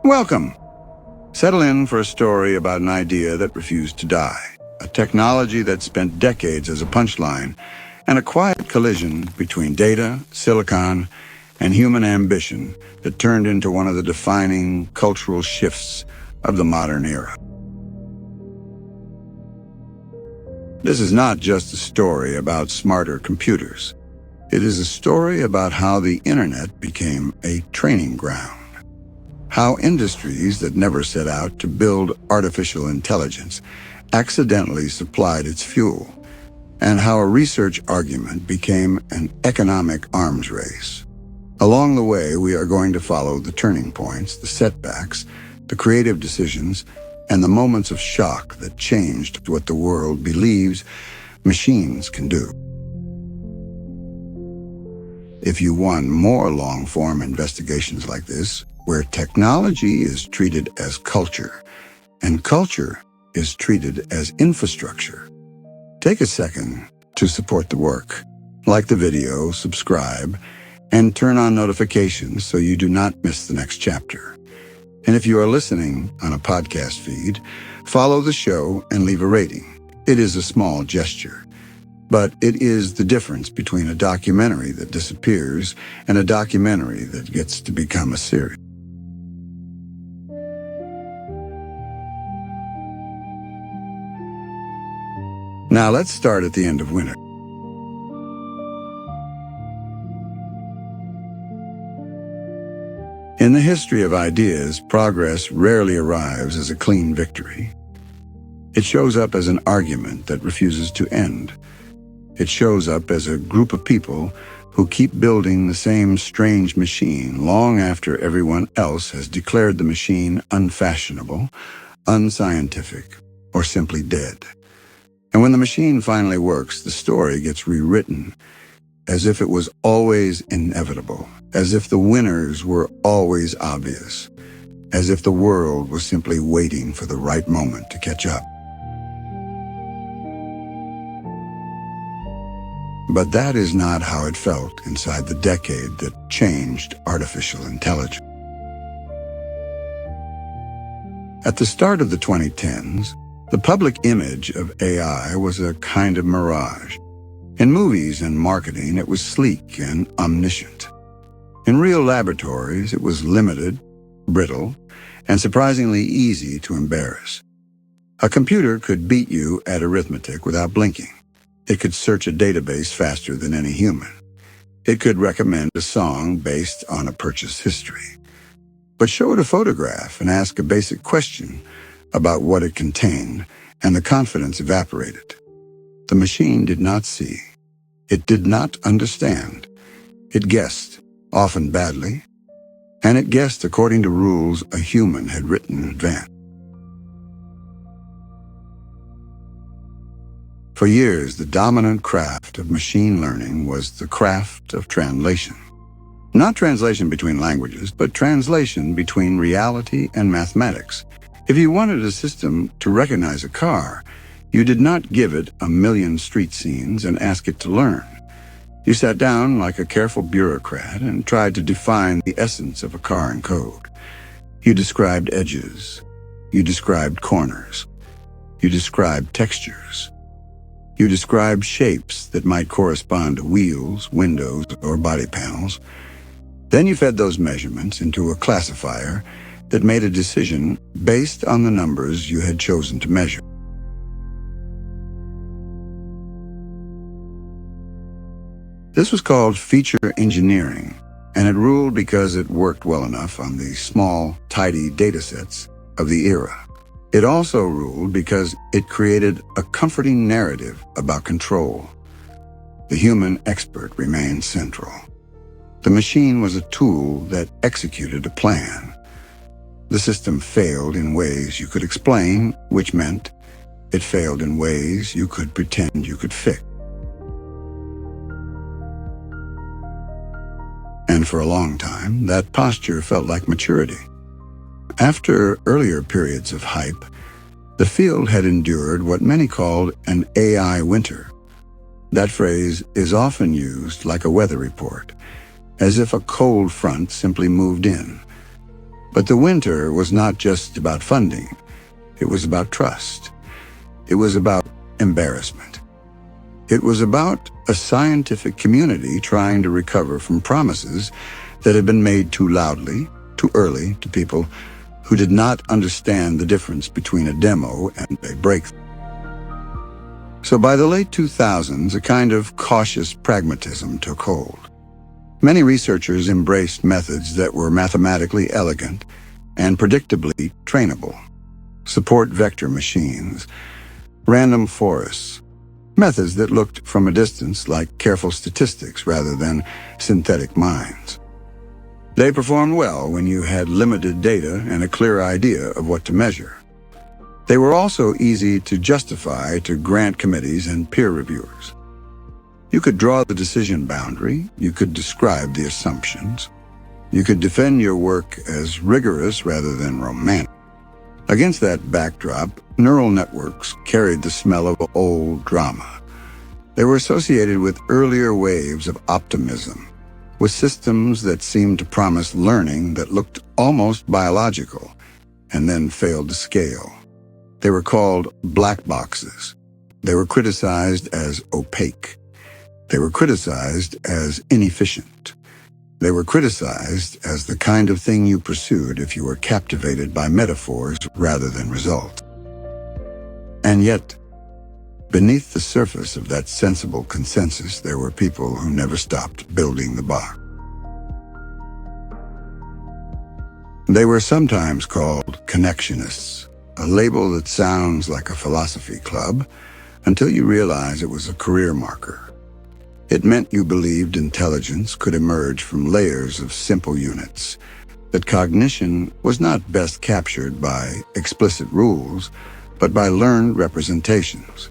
Welcome. Settle in for a story about an idea that refused to die, a technology that spent decades as a punchline, and a quiet collision between data, silicon, and human ambition that turned into one of the defining cultural shifts of the modern era. This is not just a story about smarter computers. It is a story about how the internet became a training ground. How industries that never set out to build artificial intelligence accidentally supplied its fuel, and how a research argument became an economic arms race. Along the way, we are going to follow the turning points, the setbacks, the creative decisions, and the moments of shock that changed what the world believes machines can do. If you want more long-form investigations like this, where technology is treated as culture, and culture is treated as infrastructure, take a second to support the work. Like the video, subscribe, and turn on notifications so you do not miss the next chapter. And if you are listening on a podcast feed, follow the show and leave a rating. It is a small gesture, but it is the difference between a documentary that disappears and a documentary that gets to become a series. Now let's start at the end of winter. In the history of ideas, progress rarely arrives as a clean victory. It shows up as an argument that refuses to end. It shows up as a group of people who keep building the same strange machine long after everyone else has declared the machine unfashionable, unscientific, or simply dead. And when the machine finally works, the story gets rewritten as if it was always inevitable, as if the winners were always obvious, as if the world was simply waiting for the right moment to catch up. But that is not how it felt inside the decade that changed artificial intelligence. At the start of the 2010s, the public image of AI was a kind of mirage. In movies and marketing, it was sleek and omniscient. In real laboratories, it was limited, brittle, and surprisingly easy to embarrass. A computer could beat you at arithmetic without blinking. It could search a database faster than any human. It could recommend a song based on a purchase history. But show it a photograph and ask a basic question about what it contained, and the confidence evaporated. The machine did not see. It did not understand. It guessed, often badly, and it guessed according to rules a human had written in advance. For years, the dominant craft of machine learning was the craft of translation. Not translation between languages, but translation between reality and mathematics. If you wanted a system to recognize a car, you did not give it a million street scenes and ask it to learn. You sat down like a careful bureaucrat and tried to define the essence of a car in code. You described edges. You described corners. You described textures. You described shapes that might correspond to wheels, windows, or body panels. Then you fed those measurements into a classifier that made a decision based on the numbers you had chosen to measure. This was called feature engineering, and it ruled because it worked well enough on the small, tidy datasets of the era. It also ruled because it created a comforting narrative about control. The human expert remained central. The machine was a tool that executed a plan. The system failed in ways you could explain, which meant it failed in ways you could pretend you could fix. And for a long time, that posture felt like maturity. After earlier periods of hype, the field had endured what many called an AI winter. That phrase is often used like a weather report, as if a cold front simply moved in. But the winter was not just about funding. It was about trust. It was about embarrassment. It was about a scientific community trying to recover from promises that had been made too loudly, too early to people who did not understand the difference between a demo and a breakthrough. So by the late 2000s, a kind of cautious pragmatism took hold. Many researchers embraced methods that were mathematically elegant and predictably trainable. Support vector machines, random forests, methods that looked from a distance like careful statistics rather than synthetic minds. They performed well when you had limited data and a clear idea of what to measure. They were also easy to justify to grant committees and peer reviewers. You could draw the decision boundary, you could describe the assumptions, you could defend your work as rigorous rather than romantic. Against that backdrop, neural networks carried the smell of old drama. They were associated with earlier waves of optimism, with systems that seemed to promise learning that looked almost biological and then failed to scale. They were called black boxes. They were criticized as opaque. They were criticized as inefficient. They were criticized as the kind of thing you pursued if you were captivated by metaphors rather than results. And yet, beneath the surface of that sensible consensus, there were people who never stopped building the box. They were sometimes called connectionists, a label that sounds like a philosophy club until you realize it was a career marker. It meant you believed intelligence could emerge from layers of simple units, that cognition was not best captured by explicit rules, but by learned representations.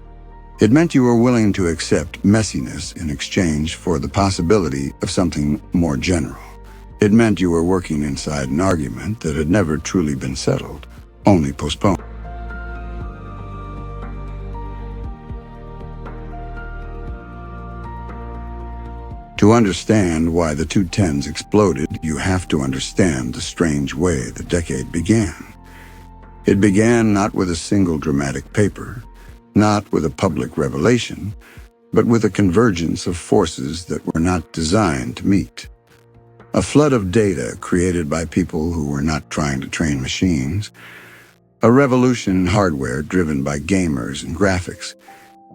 It meant you were willing to accept messiness in exchange for the possibility of something more general. It meant you were working inside an argument that had never truly been settled, only postponed. To understand why the 210s exploded, you have to understand the strange way the decade began. It began not with a single dramatic paper, not with a public revelation, but with a convergence of forces that were not designed to meet. A flood of data created by people who were not trying to train machines, a revolution in hardware driven by gamers and graphics,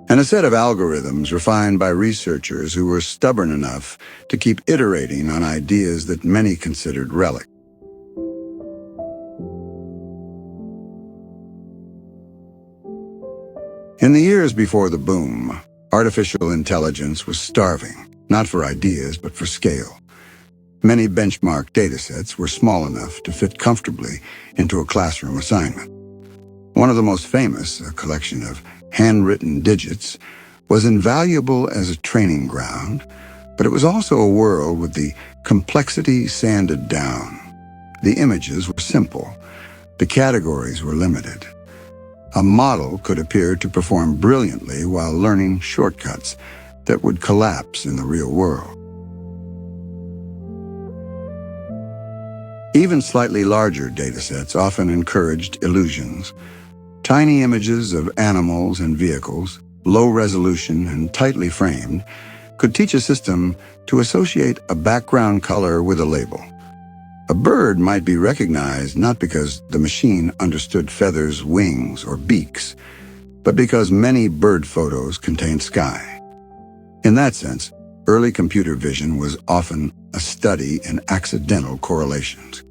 and a set of algorithms refined by researchers who were stubborn enough to keep iterating on ideas that many considered relics. In the years before the boom, artificial intelligence was starving, not for ideas but for scale. Many benchmark datasets were small enough to fit comfortably into a classroom assignment. One of the most famous, a collection of handwritten digits, was invaluable as a training ground, but it was also a world with the complexity sanded down. The images were simple. The categories were limited. A model could appear to perform brilliantly while learning shortcuts that would collapse in the real world. Even slightly larger datasets often encouraged illusions. Tiny images of animals and vehicles, low resolution and tightly framed, could teach a system to associate a background color with a label. A bird might be recognized not because the machine understood feathers, wings, or beaks, but because many bird photos contained sky. In that sense, early computer vision was often a study in accidental correlations.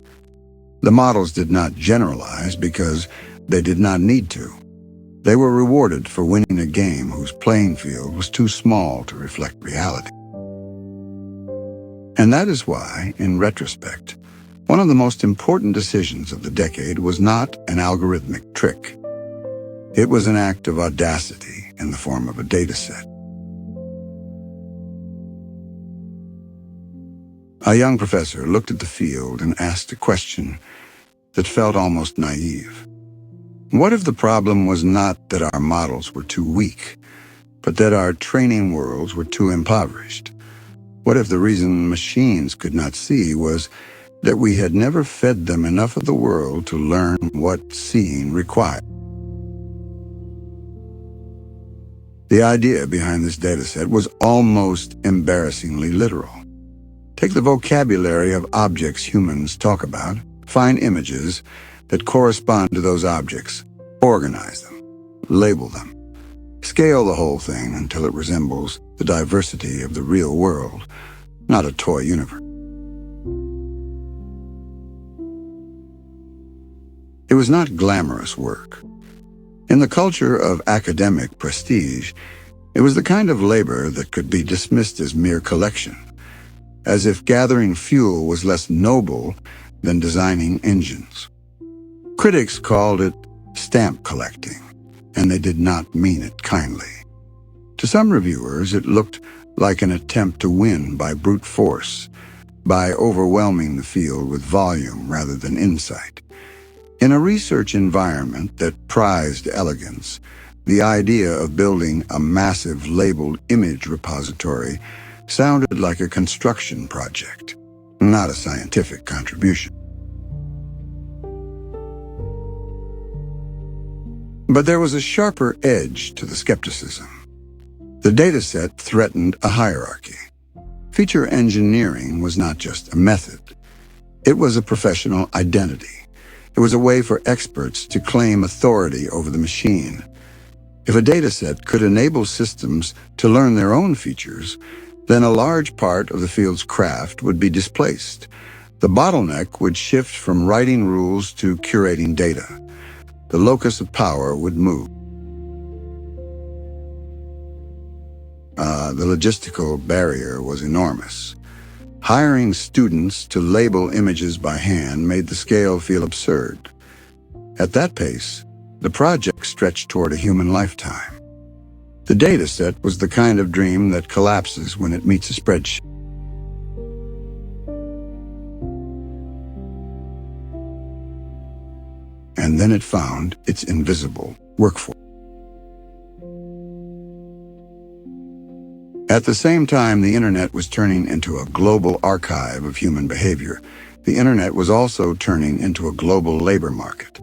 The models did not generalize because they did not need to. They were rewarded for winning a game whose playing field was too small to reflect reality. And that is why, in retrospect, one of the most important decisions of the decade was not an algorithmic trick. It was an act of audacity in the form of a dataset. A young professor looked at the field and asked a question that felt almost naive. What if the problem was not that our models were too weak, but that our training worlds were too impoverished? What if the reason machines could not see was that we had never fed them enough of the world to learn what seeing required. The idea behind this dataset was almost embarrassingly literal. Take the vocabulary of objects humans talk about, find images that correspond to those objects, organize them, label them, scale the whole thing until it resembles the diversity of the real world, not a toy universe. It was not glamorous work. In the culture of academic prestige, it was the kind of labor that could be dismissed as mere collection, as if gathering fuel was less noble than designing engines. Critics called it stamp collecting, and they did not mean it kindly. To some reviewers, it looked like an attempt to win by brute force, by overwhelming the field with volume rather than insight. In a research environment that prized elegance, the idea of building a massive labeled image repository sounded like a construction project, not a scientific contribution. But there was a sharper edge to the skepticism. The dataset threatened a hierarchy. Feature engineering was not just a method. It was a professional identity. It was a way for experts to claim authority over the machine. If a dataset could enable systems to learn their own features, then a large part of the field's craft would be displaced. The bottleneck would shift from writing rules to curating data. The locus of power would move. The logistical barrier was enormous. Hiring students to label images by hand made the scale feel absurd. At that pace, the project stretched toward a human lifetime. The dataset was the kind of dream that collapses when it meets a spreadsheet. And then it found its invisible workforce. At the same time the internet was turning into a global archive of human behavior, the internet was also turning into a global labor market.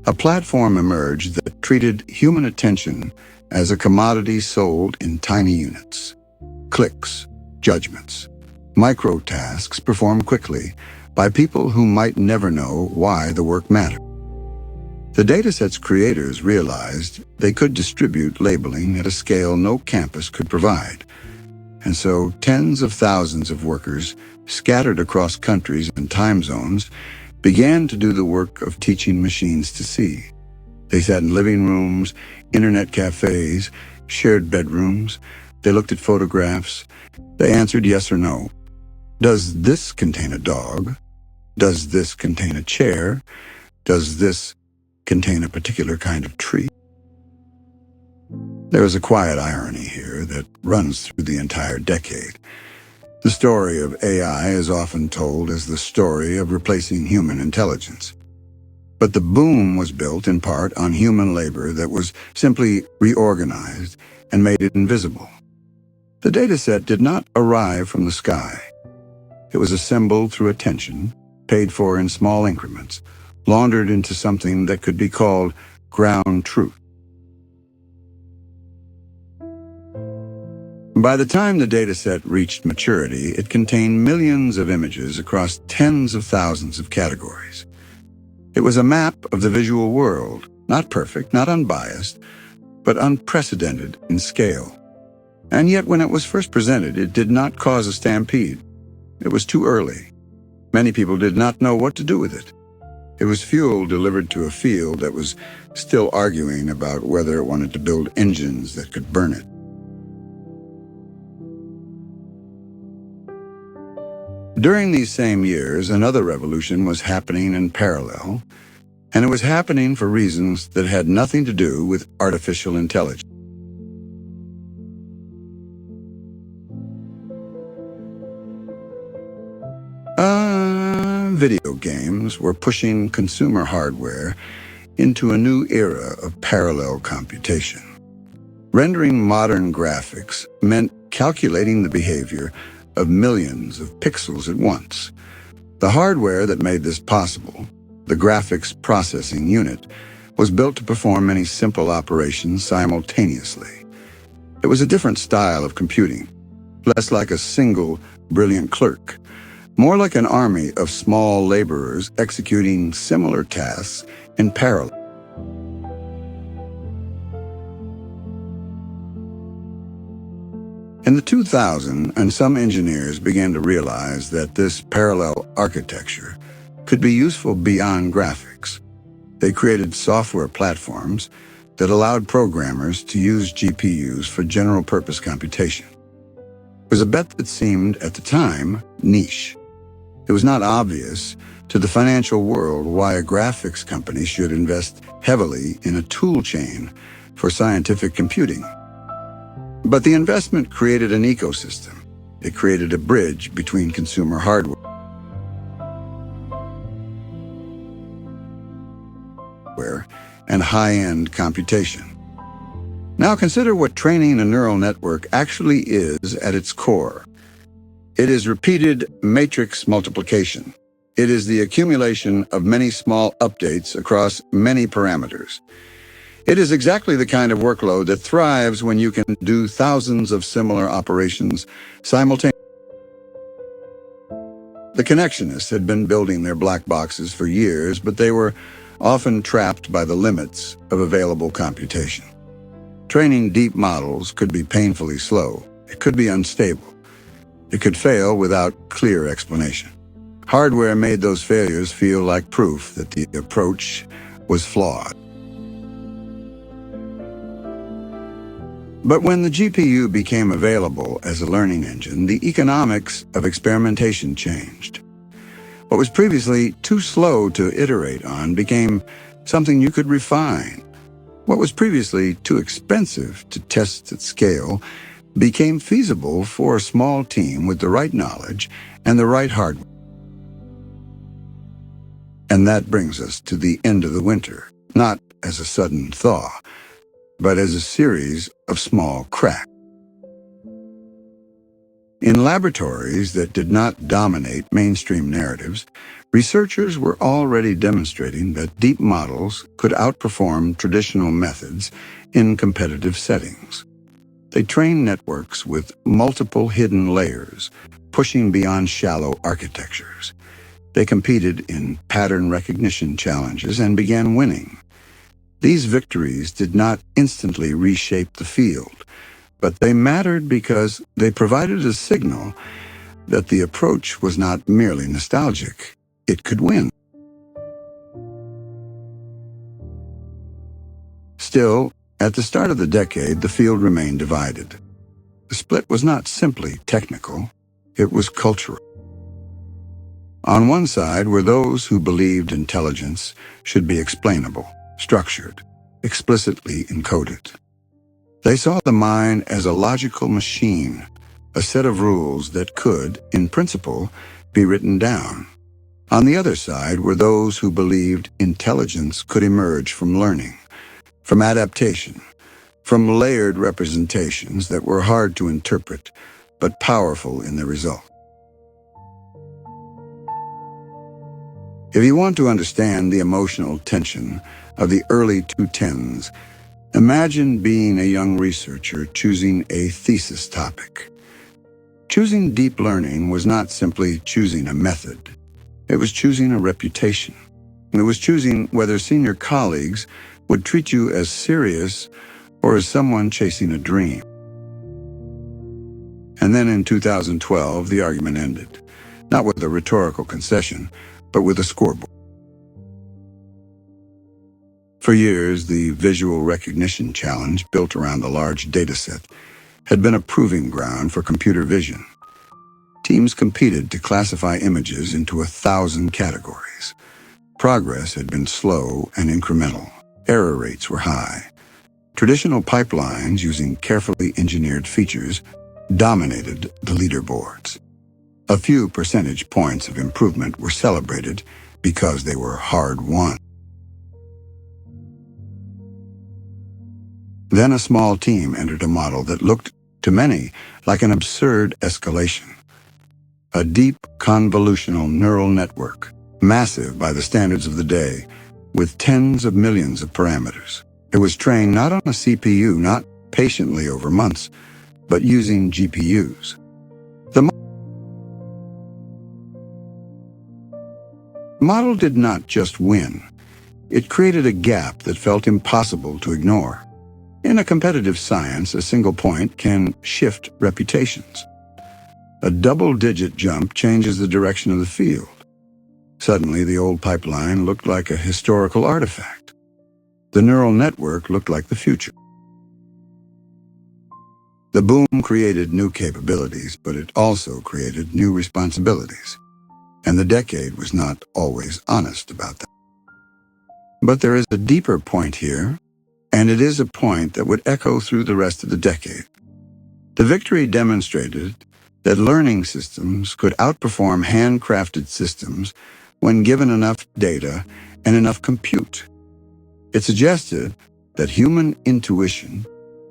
A platform emerged that treated human attention as a commodity sold in tiny units. Clicks, judgments, micro-tasks performed quickly by people who might never know why the work mattered. The dataset's creators realized they could distribute labeling at a scale no campus could provide. And so tens of thousands of workers, scattered across countries and time zones, began to do the work of teaching machines to see. They sat in living rooms, internet cafes, shared bedrooms. They looked at photographs. They answered yes or no. Does this contain a dog? Does this contain a chair? Does this contain a particular kind of tree? There is a quiet irony here that runs through the entire decade. The story of AI is often told as the story of replacing human intelligence. But the boom was built in part on human labor that was simply reorganized and made it invisible. The dataset did not arrive from the sky. It was assembled through attention, paid for in small increments, laundered into something that could be called ground truth. By the time the dataset reached maturity, it contained millions of images across tens of thousands of categories. It was a map of the visual world, not perfect, not unbiased, but unprecedented in scale. And yet when it was first presented, it did not cause a stampede. It was too early. Many people did not know what to do with it. It was fuel delivered to a field that was still arguing about whether it wanted to build engines that could burn it. During these same years, another revolution was happening in parallel, and it was happening for reasons that had nothing to do with artificial intelligence. Video games were pushing consumer hardware into a new era of parallel computation. Rendering modern graphics meant calculating the behavior of millions of pixels at once. The hardware that made this possible, the graphics processing unit, was built to perform many simple operations simultaneously. It was a different style of computing, less like a single, brilliant clerk, more like an army of small laborers executing similar tasks in parallel. In the 2000s, and some engineers began to realize that this parallel architecture could be useful beyond graphics. They created software platforms that allowed programmers to use GPUs for general-purpose computation. It was a bet that seemed, at the time, niche. It was not obvious to the financial world why a graphics company should invest heavily in a tool chain for scientific computing. But the investment created an ecosystem. It created a bridge between consumer hardware and high-end computation. Now consider what training a neural network actually is at its core. It is repeated matrix multiplication. It is the accumulation of many small updates across many parameters. It is exactly the kind of workload that thrives when you can do thousands of similar operations simultaneously. The connectionists had been building their black boxes for years, but they were often trapped by the limits of available computation. Training deep models could be painfully slow. It could be unstable. It could fail without clear explanation. Hardware made those failures feel like proof that the approach was flawed. But when the GPU became available as a learning engine, the economics of experimentation changed. What was previously too slow to iterate on became something you could refine. What was previously too expensive to test at scale became feasible for a small team with the right knowledge and the right hardware. And that brings us to the end of the winter, not as a sudden thaw, but as a series of small cracks. In laboratories that did not dominate mainstream narratives, researchers were already demonstrating that deep models could outperform traditional methods in competitive settings. They trained networks with multiple hidden layers, pushing beyond shallow architectures. They competed in pattern recognition challenges and began winning. These victories did not instantly reshape the field, but they mattered because they provided a signal that the approach was not merely nostalgic. It could win. Still, at the start of the decade, the field remained divided. The split was not simply technical, it was cultural. On one side were those who believed intelligence should be explainable, structured, explicitly encoded. They saw the mind as a logical machine, a set of rules that could, in principle, be written down. On the other side were those who believed intelligence could emerge from learning, from adaptation, from layered representations that were hard to interpret, but powerful in their result. If you want to understand the emotional tension of the early 2010s, imagine being a young researcher choosing a thesis topic. Choosing deep learning was not simply choosing a method. It was choosing a reputation. It was choosing whether senior colleagues would treat you as serious or as someone chasing a dream. And then in 2012, the argument ended, not with a rhetorical concession, but with a scoreboard. For years, the visual recognition challenge built around the large dataset had been a proving ground for computer vision. Teams competed to classify images into 1,000 categories. Progress had been slow and incremental. Error rates were high. Traditional pipelines using carefully engineered features dominated the leaderboards. A few percentage points of improvement were celebrated because they were hard-won. Then a small team entered a model that looked, to many, like an absurd escalation. a deep convolutional neural network, massive by the standards of the day, with tens of millions of parameters. It was trained not on a CPU, not patiently over months, but using GPUs. The model did not just win. It created a gap that felt impossible to ignore. In a competitive science, a single point can shift reputations. A double-digit jump changes the direction of the field. Suddenly, the old pipeline looked like a historical artifact. The neural network looked like the future. The boom created new capabilities, but it also created new responsibilities. And the decade was not always honest about that. But there is a deeper point here, and it is a point that would echo through the rest of the decade. The victory demonstrated that learning systems could outperform handcrafted systems when given enough data and enough compute. It suggested that human intuition,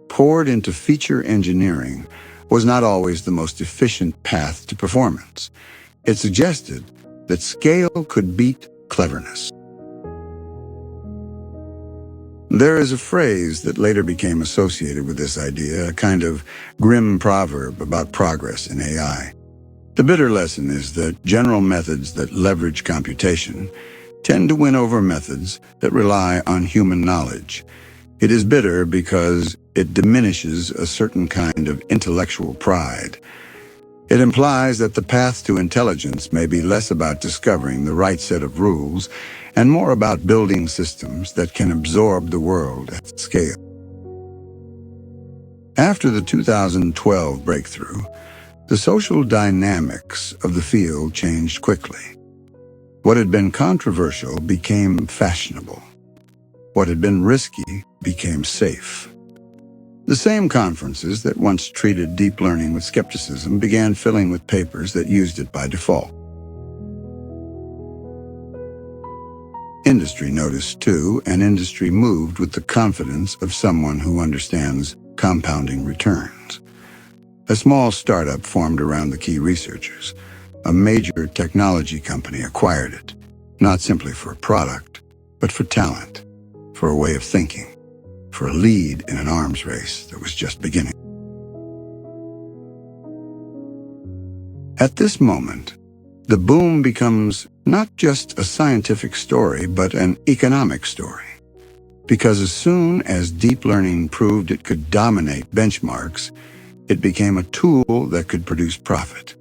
poured into feature engineering, was not always the most efficient path to performance. It suggested that scale could beat cleverness. There is a phrase that later became associated with this idea, a kind of grim proverb about progress in AI. The bitter lesson is that general methods that leverage computation tend to win over methods that rely on human knowledge. It is bitter because it diminishes a certain kind of intellectual pride. It implies that the path to intelligence may be less about discovering the right set of rules and more about building systems that can absorb the world at scale. After the 2012 breakthrough, the social dynamics of the field changed quickly. What had been controversial became fashionable. What had been risky became safe. The same conferences that once treated deep learning with skepticism began filling with papers that used it by default. Industry noticed too, and industry moved with the confidence of someone who understands compounding returns. A small startup formed around the key researchers. A major technology company acquired it, not simply for a product, but for talent, for a way of thinking, for a lead in an arms race that was just beginning. At this moment, the boom becomes not just a scientific story, but an economic story. Because as soon as deep learning proved it could dominate benchmarks, it became a tool that could produce profit.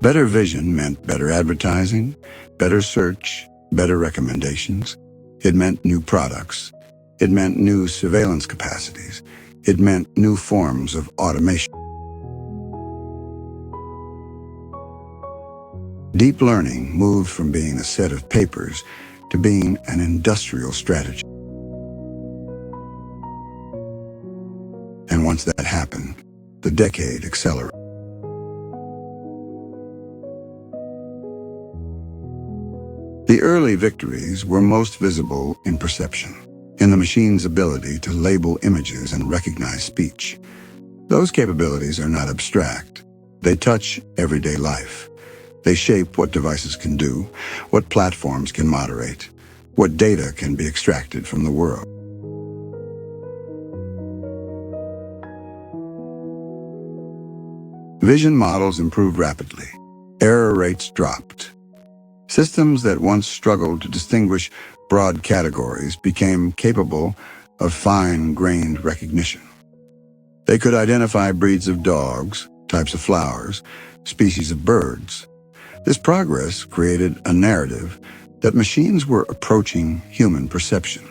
Better vision meant better advertising, better search, better recommendations. It meant new products. It meant new surveillance capacities. It meant new forms of automation. Deep learning moved from being a set of papers to being an industrial strategy. And once that happened, the decade accelerated. The early victories were most visible in perception, in the machine's ability to label images and recognize speech. Those capabilities are not abstract. They touch everyday life. They shape what devices can do, what platforms can moderate, what data can be extracted from the world. Vision models improved rapidly. Error rates dropped. Systems that once struggled to distinguish broad categories became capable of fine-grained recognition. They could identify breeds of dogs, types of flowers, species of birds. This progress created a narrative that machines were approaching human perception.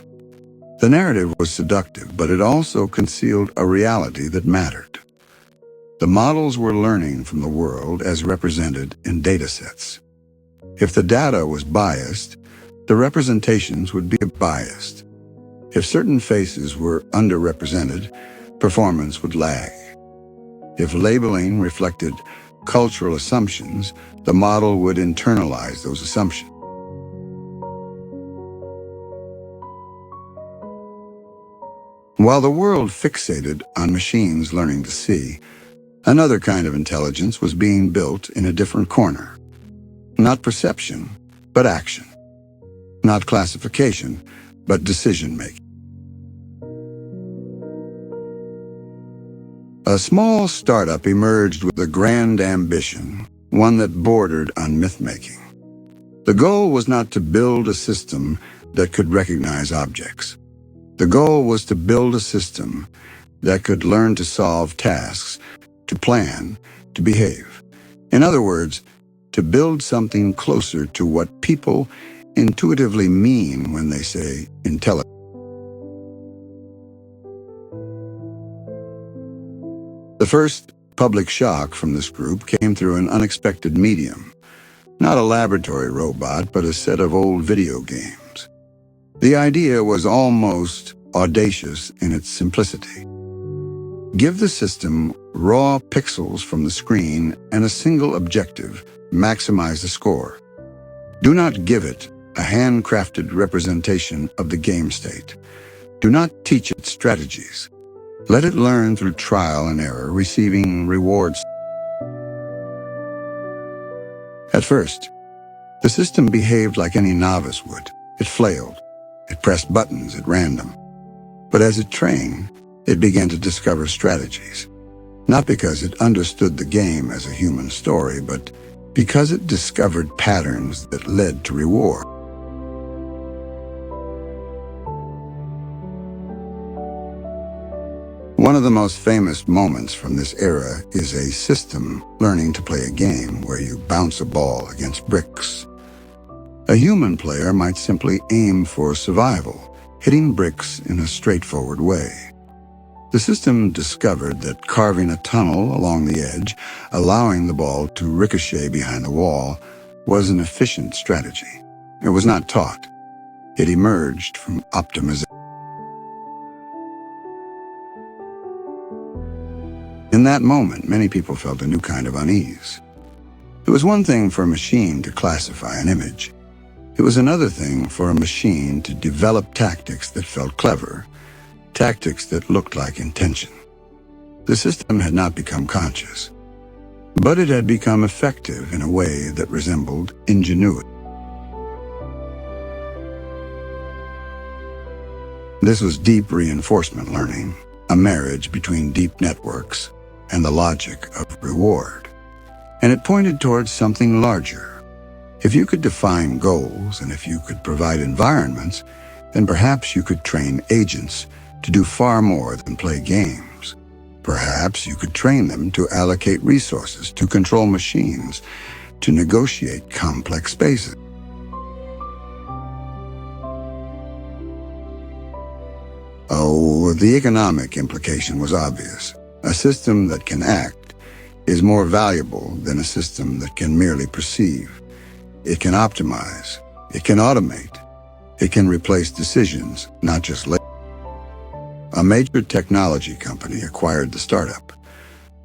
The narrative was seductive, but it also concealed a reality that mattered. The models were learning from the world as represented in datasets. If the data was biased, the representations would be biased. If certain faces were underrepresented, performance would lag. If labeling reflected cultural assumptions, the model would internalize those assumptions. While the world fixated on machines learning to see, Another kind of intelligence was being built in a different corner. Not perception, but action. Not classification, but decision-making. A small startup emerged with a grand ambition, one that bordered on myth-making. The goal was not to build a system that could recognize objects. The goal was to build a system that could learn to solve tasks, to plan, to behave. In other words, to build something closer to what people intuitively mean when they say intelligence. The first public shock from this group came through an unexpected medium. Not a laboratory robot, but a set of old video games. The idea was almost audacious in its simplicity. Give the system raw pixels from the screen and a single objective, maximize the score. Do not give it a handcrafted representation of the game state. Do not teach it strategies. Let it learn through trial and error, receiving rewards. At first, the system behaved like any novice would. It flailed. It pressed buttons at random. But as it trained, it began to discover strategies. Not because it understood the game as a human story, but because it discovered patterns that led to reward. One of the most famous moments from this era is a system learning to play a game where you bounce a ball against bricks. A human player might simply aim for survival, hitting bricks in a straightforward way. The system discovered that carving a tunnel along the edge, allowing the ball to ricochet behind the wall, was an efficient strategy. It was not taught. It emerged from optimization. In that moment, many people felt a new kind of unease. It was one thing for a machine to classify an image. It was another thing for a machine to develop tactics that felt clever, tactics that looked like intention. The system had not become conscious, but it had become effective in a way that resembled ingenuity. This was deep reinforcement learning, a marriage between deep networks and the logic of reward. And it pointed towards something larger. If you could define goals and if you could provide environments, then perhaps you could train agents to do far more than play games. Perhaps you could train them to allocate resources, to control machines, to negotiate complex spaces. Oh, the economic implication was obvious. A system that can act is more valuable than a system that can merely perceive. It can optimize. It can automate. It can replace decisions, not just labor. A major technology company acquired the startup.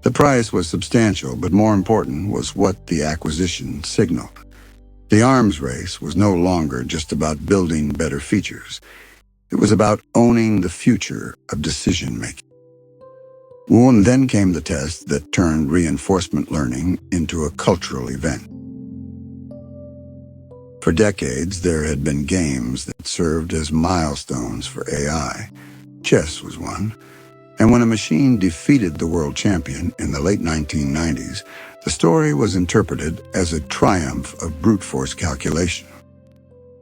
The price was substantial, but more important was what the acquisition signaled. The arms race was no longer just about building better features. It was about owning the future of decision-making. And then came the test that turned reinforcement learning into a cultural event. For decades, there had been games that served as milestones for AI. Chess was one, and when a machine defeated the world champion in the late 1990s, the story was interpreted as a triumph of brute force calculation.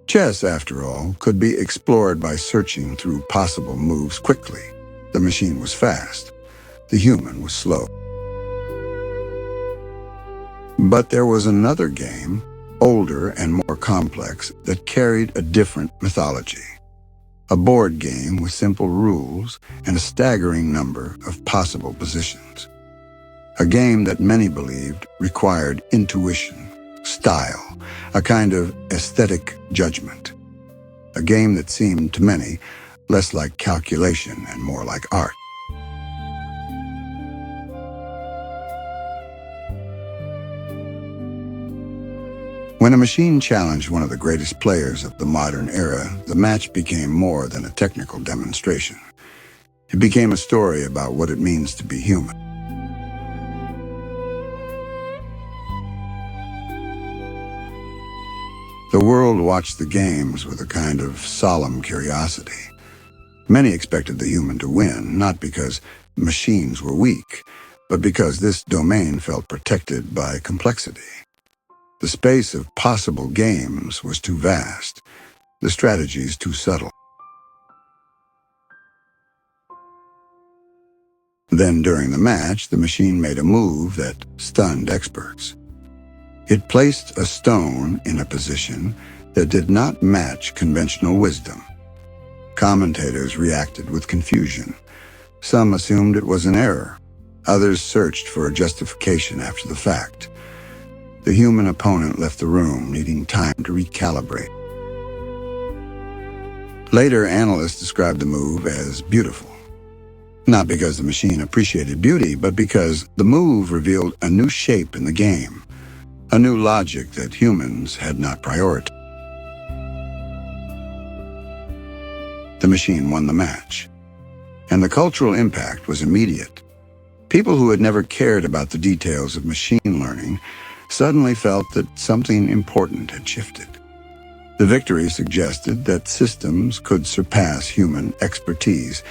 Chess, after all, could be explored by searching through possible moves quickly. The machine was fast. The human was slow. But there was another game, older and more complex, that carried a different mythology. A board game with simple rules and a staggering number of possible positions. A game that many believed required intuition, style, a kind of aesthetic judgment. A game that seemed to many less like calculation and more like art. When a machine challenged one of the greatest players of the modern era, the match became more than a technical demonstration. It became a story about what it means to be human. The world watched the games with a kind of solemn curiosity. Many expected the human to win, not because machines were weak, but because this domain felt protected by complexity. The space of possible games was too vast, the strategies too subtle. Then during the match, the machine made a move that stunned experts. It placed a stone in a position that did not match conventional wisdom. Commentators reacted with confusion. Some assumed it was an error. Others searched for a justification after the fact. The human opponent left the room, needing time to recalibrate. Later, analysts described the move as beautiful. Not because the machine appreciated beauty, but because the move revealed a new shape in the game, a new logic that humans had not prioritized. The machine won the match, and the cultural impact was immediate. People who had never cared about the details of machine learning suddenly felt that something important had shifted. The victory suggested that systems could surpass human expertise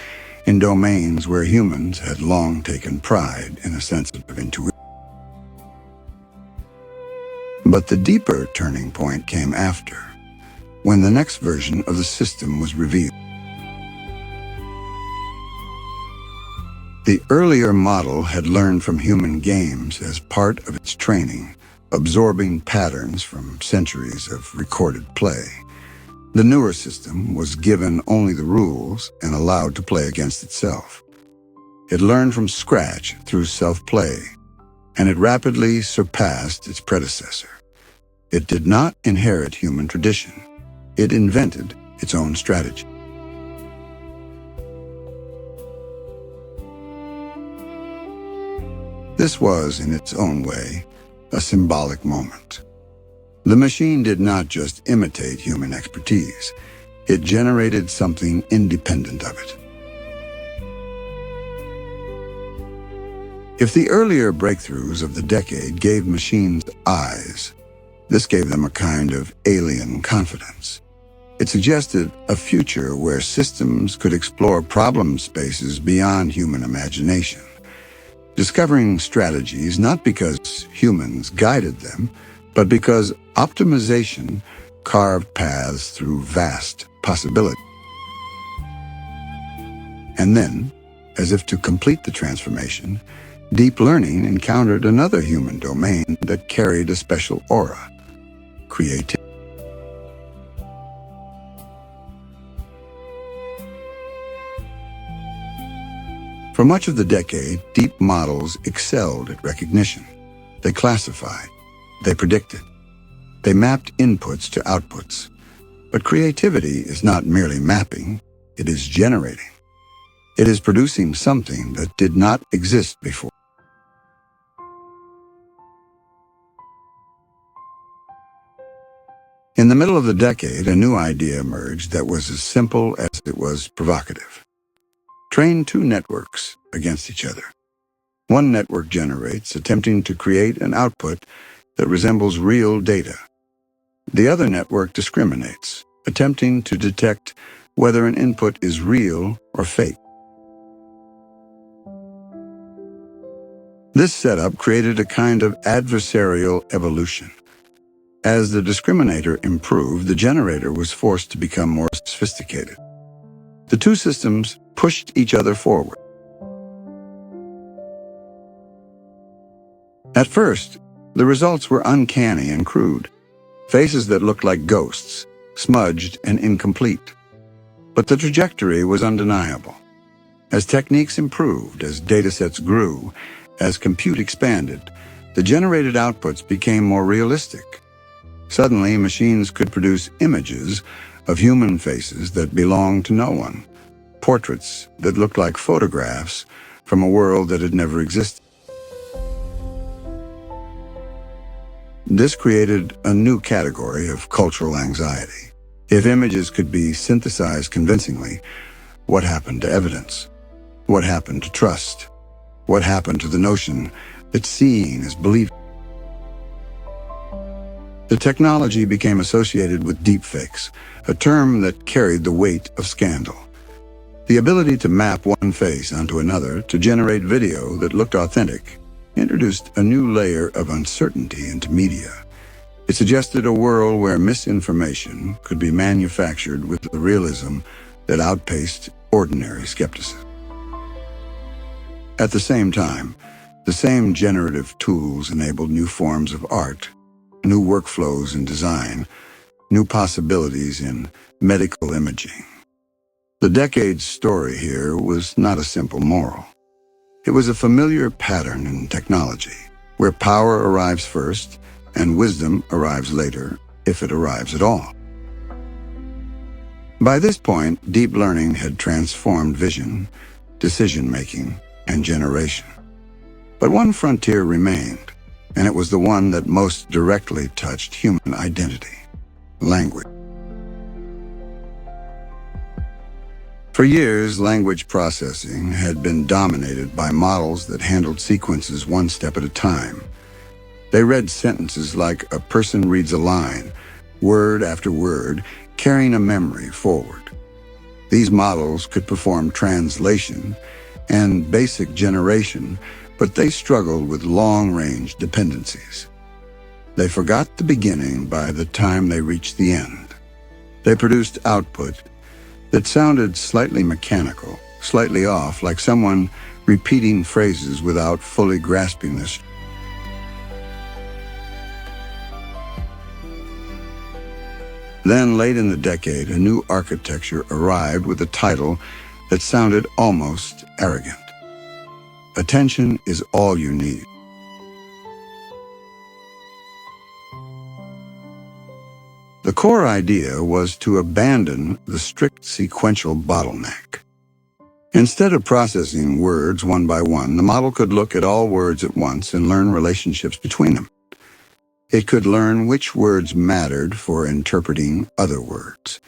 in domains where humans had long taken pride in a sense of intuition. But the deeper turning point came after, when the next version of the system was revealed. The earlier model had learned from human games as part of its training, absorbing patterns from centuries of recorded play. The newer system was given only the rules and allowed to play against itself. It learned from scratch through self-play, and it rapidly surpassed its predecessor. It did not inherit human tradition. It invented its own strategy. This was, in its own way, a symbolic moment. The machine did not just imitate human expertise. It generated something independent of it. If the earlier breakthroughs of the decade gave machines eyes, this gave them a kind of alien confidence. It suggested a future where systems could explore problem spaces beyond human imagination, discovering strategies not because humans guided them, but because optimization carved paths through vast possibility. And then, as if to complete the transformation, deep learning encountered another human domain that carried a special aura: creativity. For much of the decade, deep models excelled at recognition. They classified. They predicted. They mapped inputs to outputs. But creativity is not merely mapping, it is generating. It is producing something that did not exist before. In the middle of the decade, a new idea emerged that was as simple as it was provocative. Train two networks against each other. One network generates, attempting to create an output that resembles real data. The other network discriminates, attempting to detect whether an input is real or fake. This setup created a kind of adversarial evolution. As the discriminator improved, the generator was forced to become more sophisticated. The two systems pushed each other forward. At first, the results were uncanny and crude. Faces that looked like ghosts, smudged and incomplete. But the trajectory was undeniable. As techniques improved, as datasets grew, as compute expanded, the generated outputs became more realistic. Suddenly, machines could produce images of human faces that belonged to no one, portraits that looked like photographs from a world that had never existed. This created a new category of cultural anxiety. If images could be synthesized convincingly, what happened to evidence? What happened to trust? What happened to the notion that seeing is believing? The technology became associated with deepfakes, a term that carried the weight of scandal. The ability to map one face onto another to generate video that looked authentic introduced a new layer of uncertainty into media. It suggested a world where misinformation could be manufactured with a realism that outpaced ordinary skepticism. At the same time, the same generative tools enabled new forms of art, new workflows in design, new possibilities in medical imaging. The decade's story here was not a simple moral. It was a familiar pattern in technology, where power arrives first and wisdom arrives later, if it arrives at all. By this point, deep learning had transformed vision, decision-making, and generation. But one frontier remained, and it was the one that most directly touched human identity: language. For years, language processing had been dominated by models that handled sequences one step at a time. They read sentences like a person reads a line, word after word, carrying a memory forward. These models could perform translation and basic generation, but they struggled with long-range dependencies. They forgot the beginning by the time they reached the end. They produced output that sounded slightly mechanical, slightly off, like someone repeating phrases without fully grasping this. Then, late in the decade, a new architecture arrived with a title that sounded almost arrogant: Attention is all you need. The core idea was to abandon the strict sequential bottleneck. Instead of processing words one by one, the model could look at all words at once and learn relationships between them. It could learn which words mattered for interpreting other words.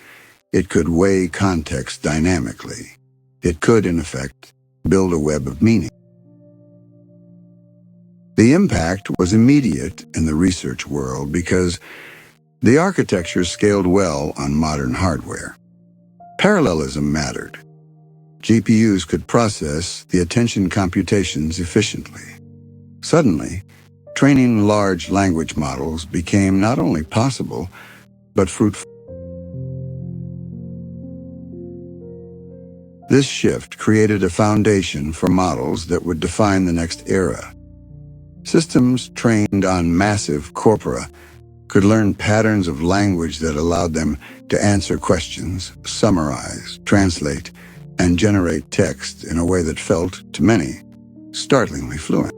It could weigh context dynamically. It could, in effect, build a web of meaning. The impact was immediate in the research world because the architecture scaled well on modern hardware. Parallelism mattered. GPUs could process the attention computations efficiently. Suddenly, training large language models became not only possible, but fruitful. This shift created a foundation for models that would define the next era. Systems trained on massive corpora could learn patterns of language that allowed them to answer questions, summarize, translate, and generate text in a way that felt, to many, startlingly fluent.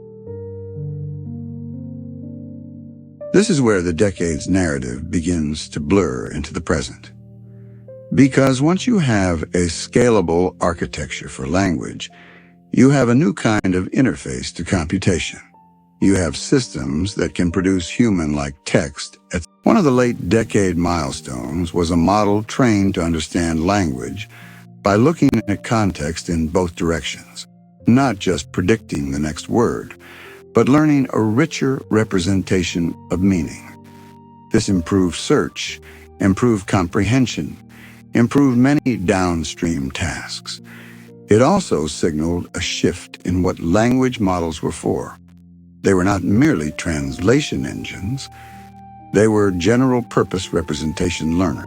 This is where the decade's narrative begins to blur into the present. Because once you have a scalable architecture for language, you have a new kind of interface to computation. You have systems that can produce human-like text. One of the late-decade milestones was a model trained to understand language by looking at context in both directions, not just predicting the next word, but learning a richer representation of meaning. This improved search, improved comprehension, improved many downstream tasks. It also signaled a shift in what language models were for. They were not merely translation engines. They were general-purpose representation learners.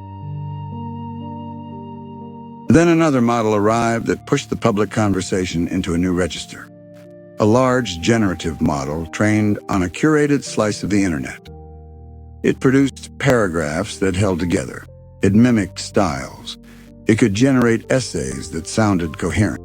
Then another model arrived that pushed the public conversation into a new register. A large generative model trained on a curated slice of the internet. It produced paragraphs that held together. It mimicked styles. It could generate essays that sounded coherent.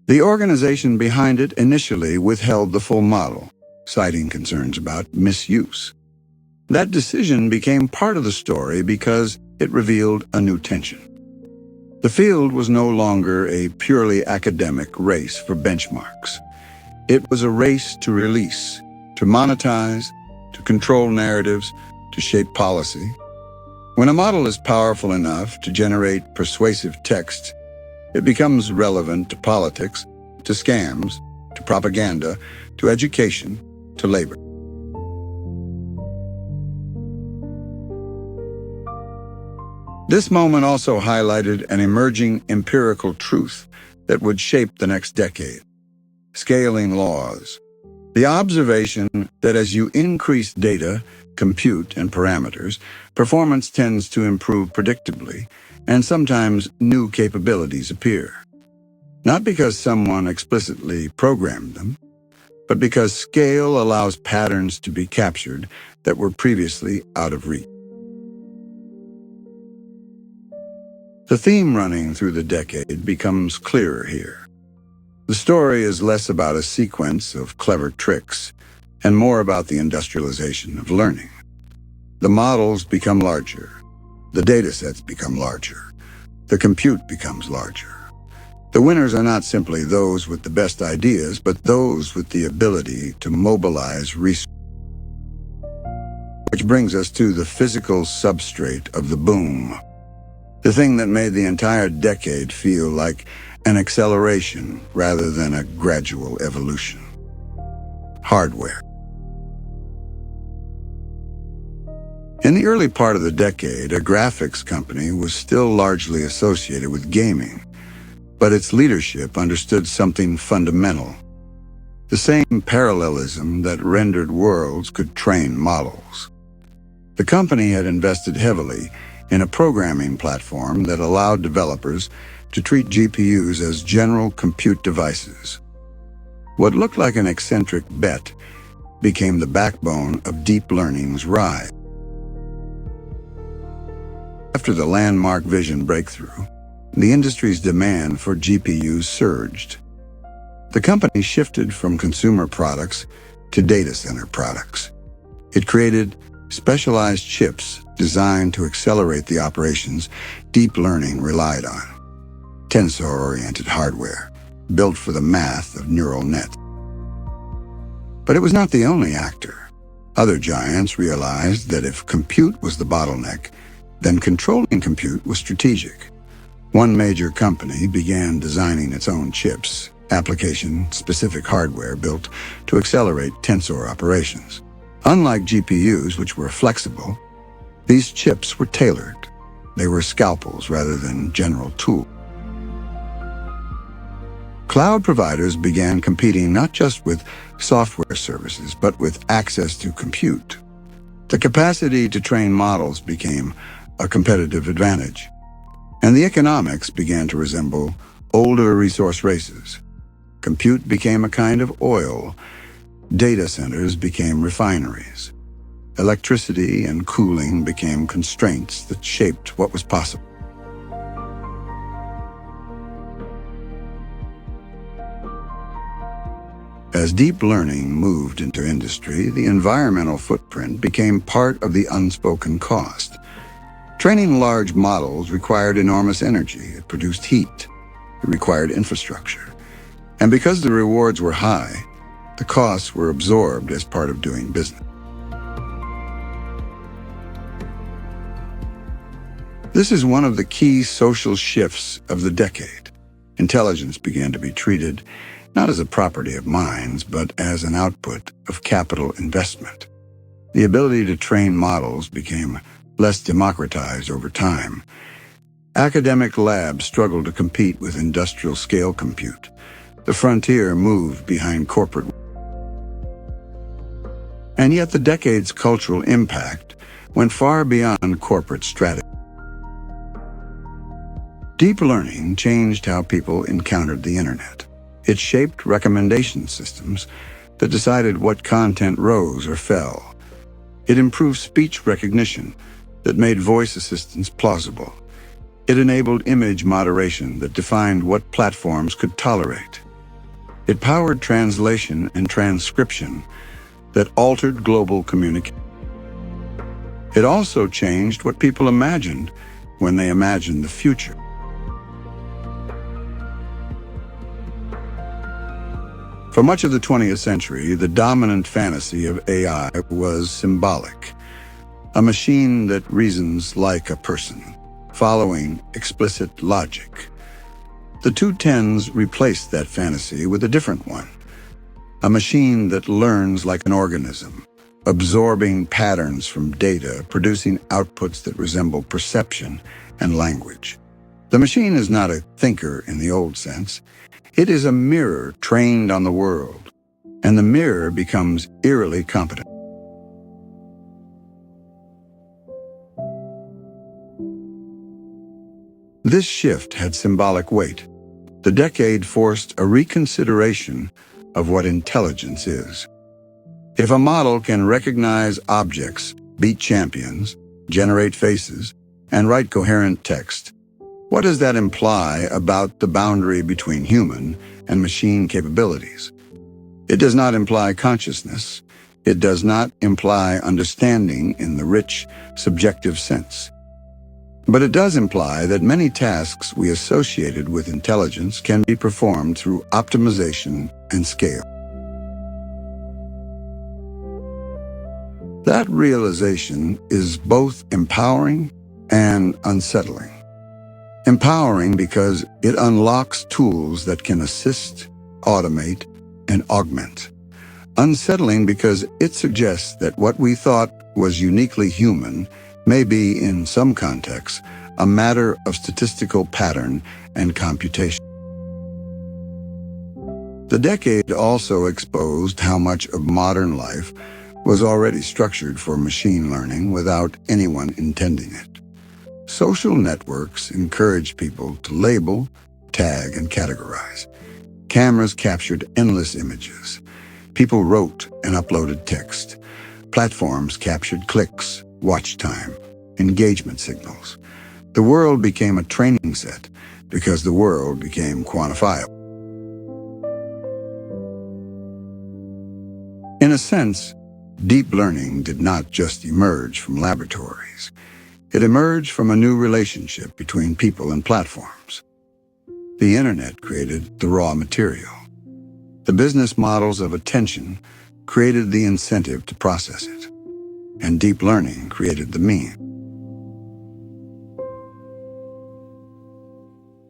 The organization behind it initially withheld the full model, citing concerns about misuse. That decision became part of the story because it revealed a new tension. The field was no longer a purely academic race for benchmarks. It was a race to release, to monetize, to control narratives, to shape policy. When a model is powerful enough to generate persuasive text, it becomes relevant to politics, to scams, to propaganda, to education, to labor. This moment also highlighted an emerging empirical truth that would shape the next decade: scaling laws. The observation that as you increase data, compute, and parameters, performance tends to improve predictably, and sometimes new capabilities appear. Not because someone explicitly programmed them, but because scale allows patterns to be captured that were previously out of reach. The theme running through the decade becomes clearer here. The story is less about a sequence of clever tricks and more about the industrialization of learning. The models become larger, the datasets become larger, the compute becomes larger. The winners are not simply those with the best ideas, but those with the ability to mobilize resources. Which brings us to the physical substrate of the boom. The thing that made the entire decade feel like an acceleration rather than a gradual evolution. Hardware. In the early part of the decade, a graphics company was still largely associated with gaming, but its leadership understood something fundamental. The same parallelism that rendered worlds could train models. The company had invested heavily in a programming platform that allowed developers to treat GPUs as general compute devices. What looked like an eccentric bet became the backbone of deep learning's rise. After the landmark vision breakthrough, the industry's demand for GPUs surged. The company shifted from consumer products to data center products. It created specialized chips designed to accelerate the operations deep learning relied on. Tensor-oriented hardware, built for the math of neural nets. But it was not the only actor. Other giants realized that if compute was the bottleneck, then controlling compute was strategic. One major company began designing its own chips, application-specific hardware built to accelerate tensor operations. Unlike GPUs, which were flexible, these chips were tailored. They were scalpels rather than general tools. Cloud providers began competing not just with software services, but with access to compute. The capacity to train models became a competitive advantage, and the economics began to resemble older resource races. Compute became a kind of oil. Data centers became refineries. Electricity and cooling became constraints that shaped what was possible. As deep learning moved into industry, the environmental footprint became part of the unspoken cost. Training large models required enormous energy. It produced heat. It required infrastructure. And because the rewards were high, the costs were absorbed as part of doing business. This is one of the key social shifts of the decade. Intelligence began to be treated not as a property of minds, but as an output of capital investment. The ability to train models became less democratized over time. Academic labs struggled to compete with industrial-scale compute. The frontier moved behind corporate. And yet the decade's cultural impact went far beyond corporate strategy. Deep learning changed how people encountered the internet. It shaped recommendation systems that decided what content rose or fell. It improved speech recognition that made voice assistants plausible. It enabled image moderation that defined what platforms could tolerate. It powered translation and transcription that altered global communication. It also changed what people imagined when they imagined the future. For much of the 20th century, the dominant fantasy of AI was symbolic. A machine that reasons like a person, following explicit logic. The 2010s replaced that fantasy with a different one, a machine that learns like an organism, absorbing patterns from data, producing outputs that resemble perception and language. The machine is not a thinker in the old sense. It is a mirror trained on the world, and the mirror becomes eerily competent. This shift had symbolic weight. The decade forced a reconsideration of what intelligence is. If a model can recognize objects, beat champions, generate faces, and write coherent text, what does that imply about the boundary between human and machine capabilities? It does not imply consciousness. It does not imply understanding in the rich, subjective sense. But it does imply that many tasks we associated with intelligence can be performed through optimization and scale. That realization is both empowering and unsettling. Empowering because it unlocks tools that can assist, automate, and augment. Unsettling because it suggests that what we thought was uniquely human may be, in some contexts, a matter of statistical pattern and computation. The decade also exposed how much of modern life was already structured for machine learning without anyone intending it. Social networks encourage people to label, tag, and categorize. Cameras captured endless images. People wrote and uploaded text. Platforms captured clicks, watch time, engagement signals. The world became a training set because the world became quantifiable. In a sense, deep learning did not just emerge from laboratories. It emerged from a new relationship between people and platforms. The internet created the raw material. The business models of attention created the incentive to process it, and deep learning created the mean.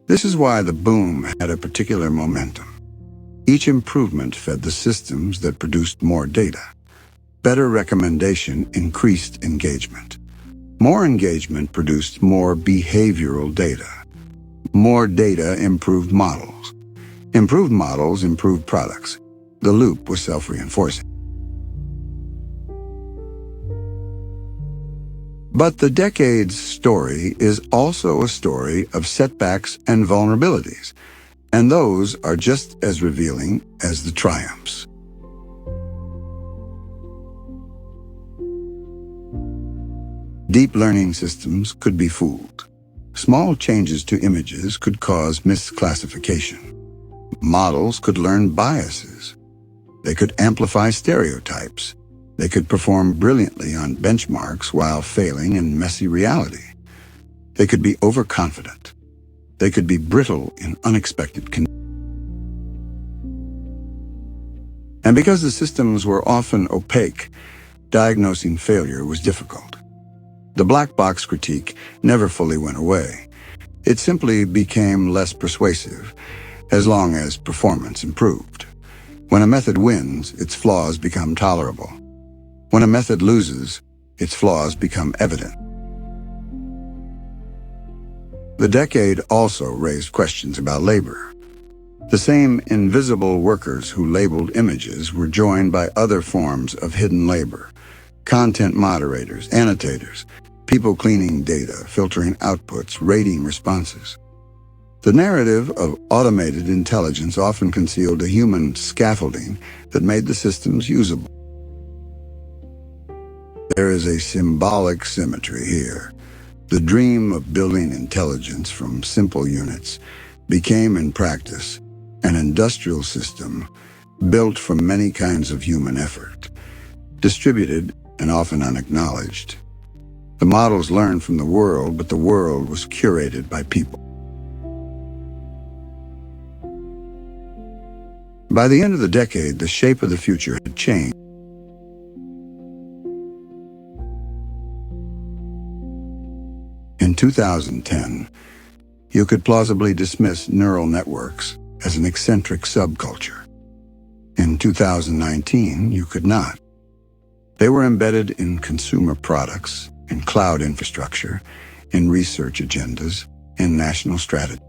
This is why the boom had a particular momentum. Each improvement fed the systems that produced more data. Better recommendation increased engagement. More engagement produced more behavioral data. More data improved models. Improved models improved products. The loop was self-reinforcing. But the decade's story is also a story of setbacks and vulnerabilities, and those are just as revealing as the triumphs. Deep learning systems could be fooled. Small changes to images could cause misclassification. Models could learn biases. They could amplify stereotypes. They could perform brilliantly on benchmarks while failing in messy reality. They could be overconfident. They could be brittle in unexpected conditions. And because the systems were often opaque, diagnosing failure was difficult. The black box critique never fully went away. It simply became less persuasive, as long as performance improved. When a method wins, its flaws become tolerable. When a method loses, its flaws become evident. The decade also raised questions about labor. The same invisible workers who labeled images were joined by other forms of hidden labor: content moderators, annotators, people cleaning data, filtering outputs, rating responses. The narrative of automated intelligence often concealed a human scaffolding that made the systems usable. There is a symbolic symmetry here. The dream of building intelligence from simple units became, in practice, an industrial system built from many kinds of human effort, distributed and often unacknowledged. The models learned from the world, but the world was curated by people. By the end of the decade, the shape of the future had changed. In 2010, you could plausibly dismiss neural networks as an eccentric subculture. In 2019, you could not. They were embedded in consumer products, in cloud infrastructure, in research agendas, in national strategy.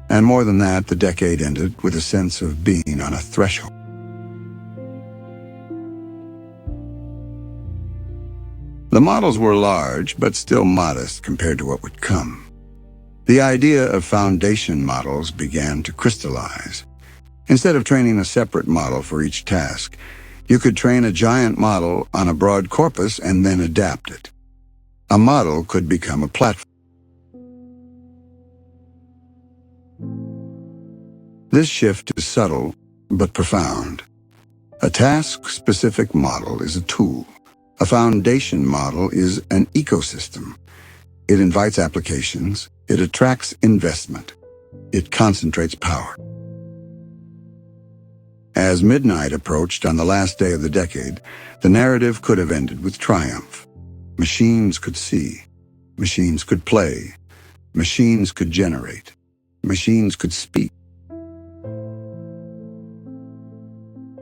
And more than that, the decade ended with a sense of being on a threshold. The models were large, but still modest compared to what would come. The idea of foundation models began to crystallize. Instead of training a separate model for each task, you could train a giant model on a broad corpus and then adapt it. A model could become a platform. This shift is subtle, but profound. A task-specific model is a tool. A foundation model is an ecosystem. It invites applications. It attracts investment. It concentrates power. As midnight approached on the last day of the decade, the narrative could have ended with triumph. Machines could see. Machines could play. Machines could generate. Machines could speak.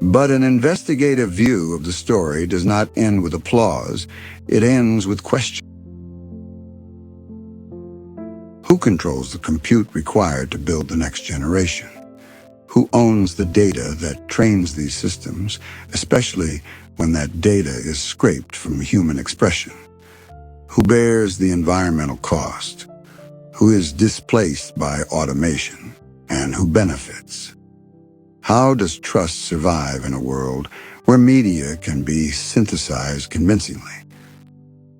But an investigative view of the story does not end with applause. It ends with questions. Who controls the compute required to build the next generation? Who owns the data that trains these systems, especially when that data is scraped from human expression? Who bears the environmental cost? Who is displaced by automation? And who benefits? How does trust survive in a world where media can be synthesized convincingly?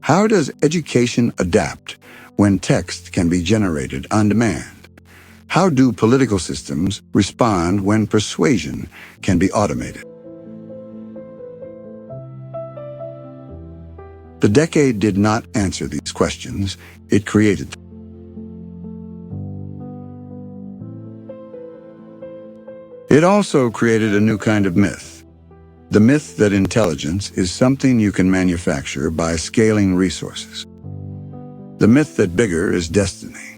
How does education adapt when text can be generated on demand? How do political systems respond when persuasion can be automated? The decade did not answer these questions, it created them. It also created a new kind of myth. The myth that intelligence is something you can manufacture by scaling resources. The myth that bigger is destiny.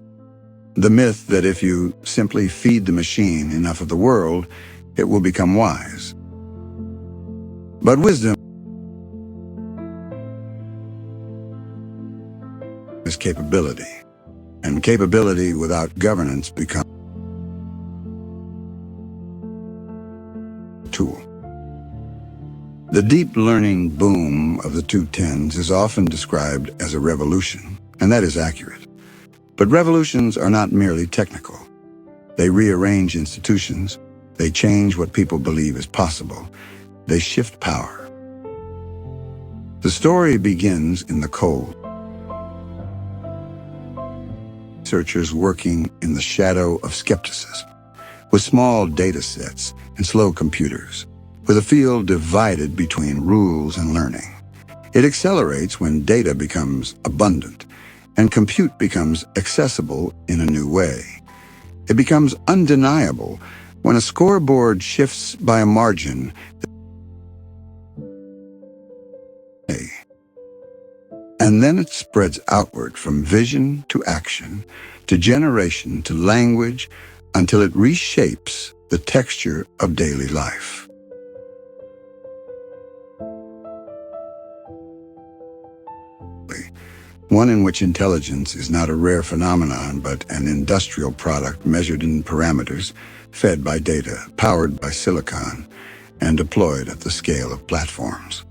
The myth that if you simply feed the machine enough of the world, it will become wise. But wisdom is capability, and capability without governance becomes a tool. The deep learning boom of the 2010s is often described as a revolution, and that is accurate. But revolutions are not merely technical. They rearrange institutions. They change what people believe is possible. They shift power. The story begins in the cold. Researchers working in the shadow of skepticism, with small data sets and slow computers, with a field divided between rules and learning. It accelerates when data becomes abundant and compute becomes accessible in a new way. It becomes undeniable when a scoreboard shifts by a margin. And then it spreads outward from vision to action, to generation to language, until it reshapes the texture of daily life. One in which intelligence is not a rare phenomenon, but an industrial product measured in parameters, fed by data, powered by silicon, and deployed at the scale of platforms.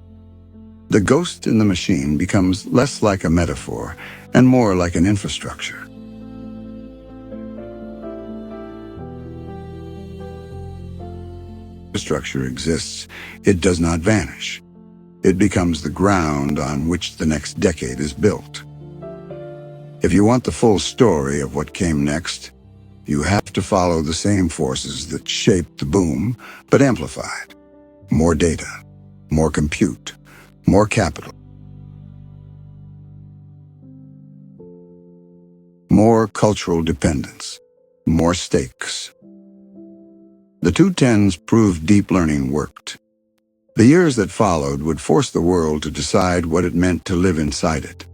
The ghost in the machine becomes less like a metaphor and more like an infrastructure. Infrastructure exists, it does not vanish. It becomes the ground on which the next decade is built. If you want the full story of what came next, you have to follow the same forces that shaped the boom, but amplified. More data, more compute, more capital, more cultural dependence, more stakes. The 2010s proved deep learning worked. The years that followed would force the world to decide what it meant to live inside it.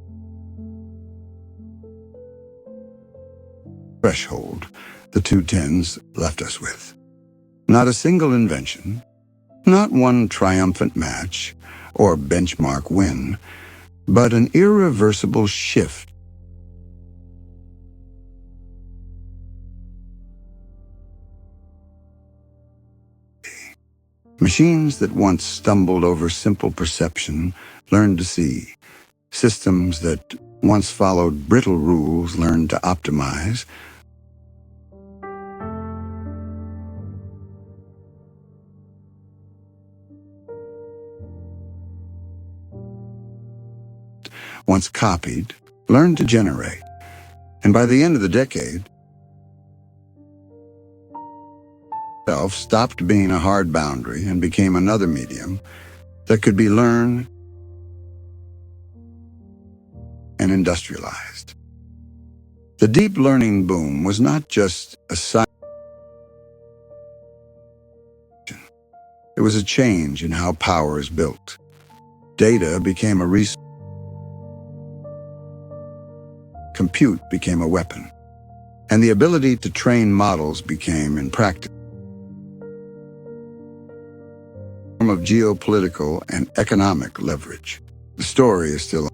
threshold the 2010s left us with. Not a single invention, not one triumphant match or benchmark win, but an irreversible shift. Machines that once stumbled over simple perception learned to see. Systems that once followed brittle rules learned to optimize. Once copied, learned to generate. And by the end of the decade, self stopped being a hard boundary and became another medium that could be learned and industrialized. The deep learning boom was not just a science, it was a change in how power is built. Data became a resource, compute became a weapon, and the ability to train models became, in practice, a form of geopolitical and economic leverage. The story is still